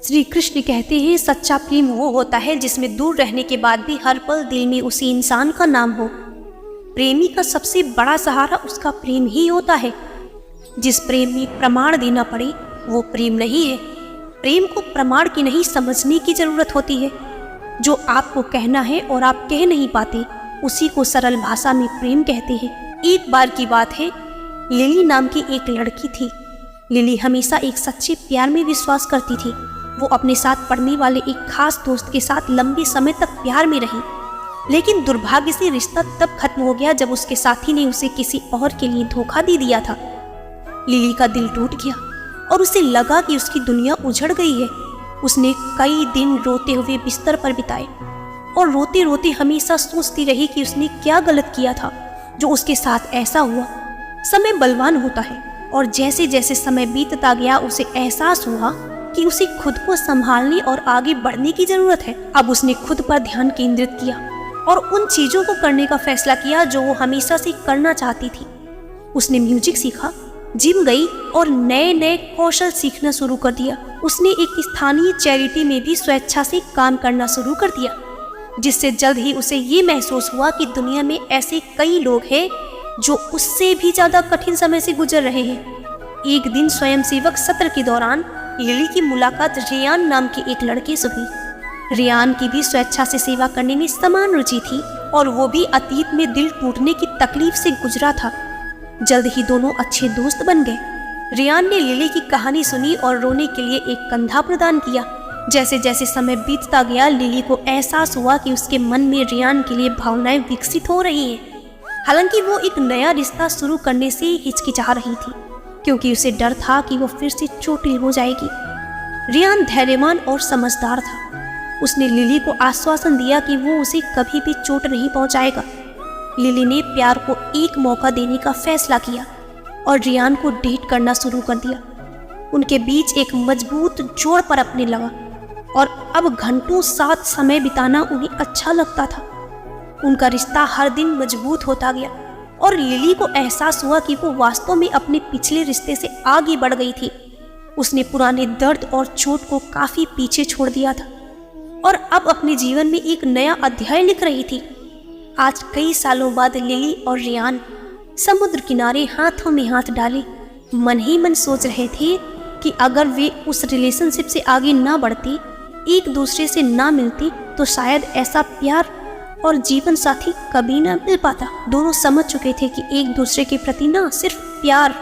श्री कृष्ण कहते हैं सच्चा प्रेम वो होता है जिसमें दूर रहने के बाद भी हर पल दिल में उसी इंसान का नाम हो। प्रेमी का सबसे बड़ा सहारा उसका प्रेम ही होता है। जिस प्रेम में प्रमाण देना पड़े वो प्रेम नहीं है। प्रेम को प्रमाण की नहीं समझने की जरूरत होती है। जो आपको कहना है और आप कह नहीं पाते उसी को सरल भाषा में प्रेम कहते हैं। एक बार की बात है, लिली नाम की एक लड़की थी। लिली हमेशा एक सच्चे प्यार में विश्वास करती थी। वो अपने साथ पढ़ने वाले एक खास दोस्त के साथ लंबे समय तक प्यार में रही, लेकिन दुर्भाग्य से रिश्ता तब खत्म हो गया जब उसके साथी ने उसे किसी और के लिए धोखा दे दिया था। लिली का दिल टूट गया और उसे लगा कि उसकी दुनिया उजड़ गई है। उसने कई दिन रोते हुए बिस्तर पर बिताए और रोते रोते हमेशा सोचती रही कि उसने क्या गलत किया था जो उसके साथ ऐसा हुआ। समय बलवान होता है और जैसे जैसे समय बीतता गया उसे एहसास हुआ कि उसे खुद को संभालने और आगे बढ़ने की जरूरत है। अब उसने खुद पर ध्यान केंद्रित किया और उन चीजों को करने का फैसला किया जो वो हमेशा से करना चाहती थी। उसने म्यूजिक सीखा, जिम गई और नए नए कौशल सीखना शुरू कर दिया। उसने एक स्थानीय चैरिटी में भी स्वेच्छा से काम करना शुरू कर दिया, जिससे जल्द ही उसे ये महसूस हुआ कि दुनिया में ऐसे कई लोग हैं जो उससे भी ज्यादा कठिन समय से गुजर रहे हैं। एक दिन स्वयंसेवक सत्र के दौरान लिली की मुलाकात रियान नाम के एक लड़के से हुई। रियान की भी स्वेच्छा से सेवा करने में समान रुचि थी और वो भी अतीत में दिल टूटने की तकलीफ से गुजरा था। जल्द ही दोनों अच्छे दोस्त बन गए। रियान ने लिली की कहानी सुनी और रोने के लिए एक कंधा प्रदान किया। जैसे जैसे समय बीतता गया लिली को एहसास हुआ कि उसके मन में रियान के लिए भावनाएं विकसित हो रही हैं। हालांकि वो एक नया रिश्ता शुरू करने से हिचकिचा रही थी क्योंकि उसे डर था कि वो फिर से चोटिल हो जाएगी। रियान धैर्यवान और समझदार था। उसने लिली को आश्वासन दिया कि वो उसे कभी भी चोट नहीं पहुंचाएगा। लिली ने प्यार को एक मौका देने का फैसला किया और रियान को डेट करना शुरू कर दिया। उनके बीच एक मजबूत जोड़ पनपने लगा और अब घंटों साथ समय बिताना उन्हें अच्छा लगता था। उनका रिश्ता हर दिन मजबूत होता गया और लिली को एहसास हुआ कि वो वास्तव में अपने पिछले रिश्ते से आगे बढ़ गई थी। उसने पुराने दर्द और चोट को काफी पीछे छोड़ दिया था और अब अपने जीवन में एक नया अध्याय लिख रही थी। आज कई सालों बाद लिली और रियान समुद्र किनारे हाथों में हाथ डाले मन ही मन सोच रहे थे कि अगर वे उस रिलेशनशिप से आगे ना बढ़ते, एक दूसरे से ना मिलते, तो शायद ऐसा प्यार और जीवन साथी कभी ना मिल पाता। दोनों समझ चुके थे कि एक दूसरे के प्रति ना सिर्फ प्यार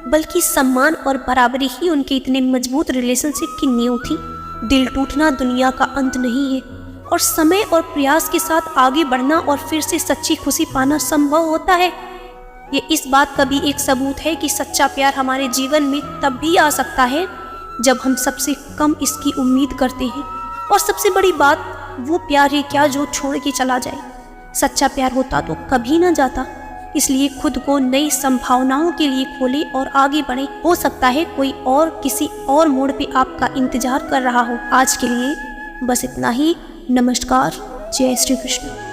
बल्कि सम्मान और बराबरी ही उनके इतने मजबूत रिलेशनशिप की नींव थी। दिल टूटना दुनिया का अंत नहीं है और समय और प्रयास के साथ आगे बढ़ना और फिर से सच्ची खुशी पाना संभव होता है। ये इस बात का भी एक सबूत है कि सच्चा प्यार हमारे जीवन में तब भी आ सकता है जब हम सबसे कम इसकी उम्मीद करते हैं। और सबसे बड़ी बात, वो प्यार है क्या जो छोड़ के चला जाए। सच्चा प्यार होता तो कभी ना जाता। इसलिए खुद को नई संभावनाओं के लिए खोले और आगे बढ़े। हो सकता है कोई और किसी और मोड़ पे आपका इंतजार कर रहा हो। आज के लिए बस इतना ही। नमस्कार। जय श्री कृष्ण।